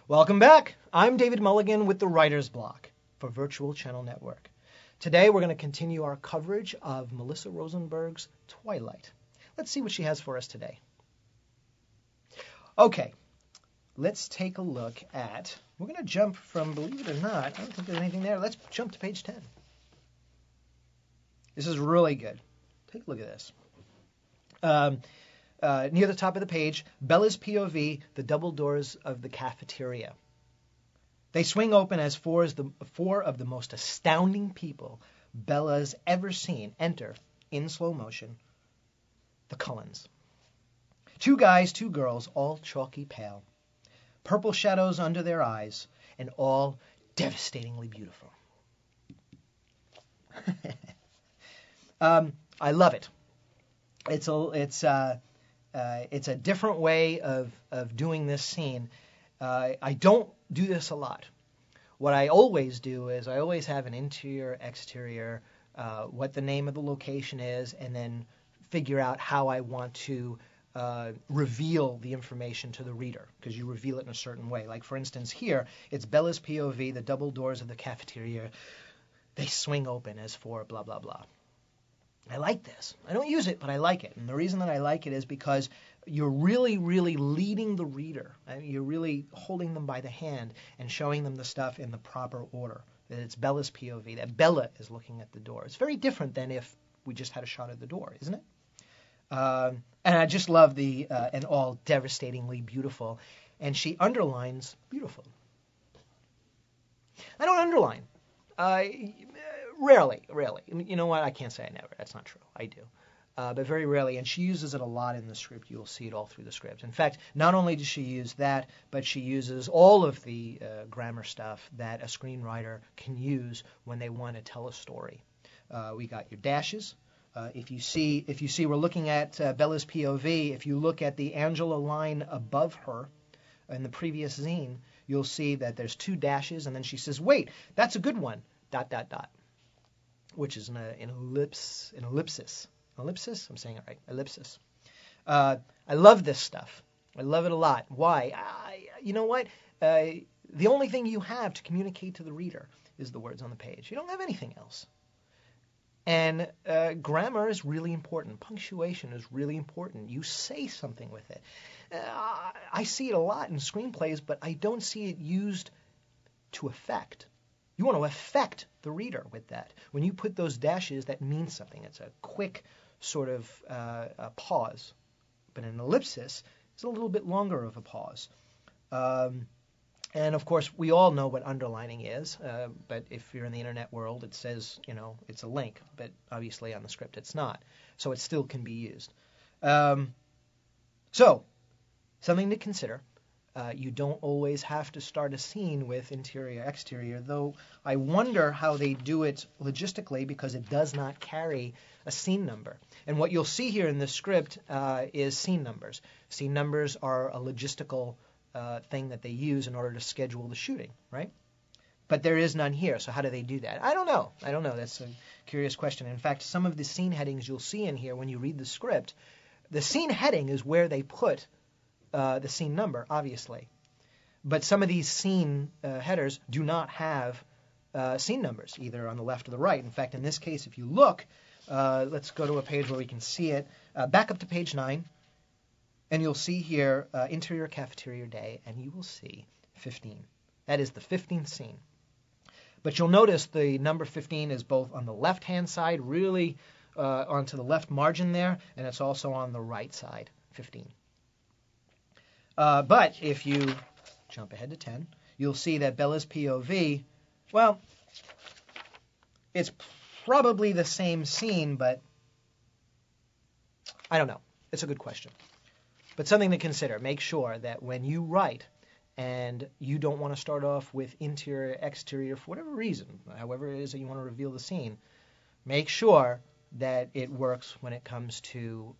Welcome back. I'm David Mulligan with the Writers Bloc for Virtual Channel Network. Today we're going to continue our coverage of Melissa Rosenberg's Twilight. Let's see what she has for us today. Okay, let's take a look at, we're going to jump from, believe it or not, I don't think there's anything there. Let's jump to page 10. This is really good. Take a look at this. Near the top of the page, Bella's POV, the double doors of the cafeteria. They swing open as four of the most astounding people Bella's ever seen enter, in slow motion, the Cullens. 2 guys, 2 girls, all chalky pale. Purple shadows under their eyes, and all devastatingly beautiful. I love it. It's a different way of doing this scene. I don't do this a lot. What I always do is I always have an interior, exterior, what the name of the location is, and then figure out how I want to reveal the information to the reader, because you reveal it in a certain way. Like, for instance, here, it's Bella's POV, the double doors of the cafeteria. They swing open as for blah, blah, blah. I like this. I don't use it, but I like it. And the reason that I like it is because you're really, really leading the reader. You're really holding them by the hand and showing them the stuff in the proper order. That it's Bella's POV, that Bella is looking at the door. It's very different than if we just had a shot of the door, isn't it? And I just love the and all devastatingly beautiful. And she underlines beautiful. I don't underline. Rarely. You know what? I can't say I never. That's not true. I do. But very rarely. And she uses it a lot in the script. You'll see it all through the script. In fact, not only does she use that, but she uses all of the grammar stuff that a screenwriter can use when they want to tell a story. We got your dashes. If you see, we're looking at Bella's POV. If you look at the Angela line above her in the previous zine, you'll see that there's 2 dashes, and then she says, "Wait, that's a good one." ... Which is an ellipsis. Ellipsis? I'm saying it right. Ellipsis. I love this stuff. I love it a lot. Why? You know what? The only thing you have to communicate to the reader is the words on the page. You don't have anything else. And grammar is really important. Punctuation is really important. You say something with it. I see it a lot in screenplays, but I don't see it used to affect. You want to affect the reader with that. When you put those dashes, that means something. It's a quick sort of a pause. But an ellipsis is a little bit longer of a pause. And of course, we all know what underlining is. But if you're in the internet world, it says, it's a link. But obviously on the script, it's not. So it still can be used. So, something to consider. You don't always have to start a scene with interior, exterior, though I wonder how they do it logistically, because it does not carry a scene number. And what you'll see here in the script is scene numbers. Scene numbers are a logistical thing that they use in order to schedule the shooting, right? But there is none here, so how do they do that? I don't know. That's a curious question. In fact, some of the scene headings you'll see in here when you read the script, the scene heading is where they put the scene number, obviously. But some of these scene headers do not have scene numbers, either on the left or the right. In fact, in this case, if you look, let's go to a page where we can see it. Back up to page 9, and you'll see here interior cafeteria day, and you will see 15. That is the 15th scene. But you'll notice the number 15 is both on the left-hand side, really onto the left margin there, and it's also on the right side, 15. But if you jump ahead to 10, you'll see that Bella's POV, well, it's probably the same scene, but I don't know. It's a good question. But something to consider. Make sure that when you write and you don't want to start off with interior, exterior, for whatever reason, however it is that you want to reveal the scene, make sure that it works when it comes to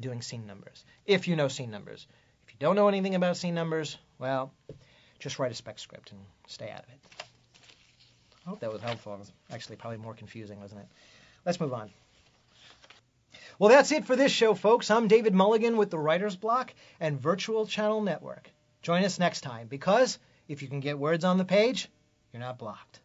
doing scene numbers, if you know scene numbers. If you don't know anything about scene numbers, well, just write a spec script and stay out of it. I hope that was helpful. It was actually probably more confusing, wasn't it? Let's move on. Well, that's it for this show, folks. I'm David Mulligan with the Writers Bloc and Virtual Channel Network. Join us next time, because if you can get words on the page, you're not blocked.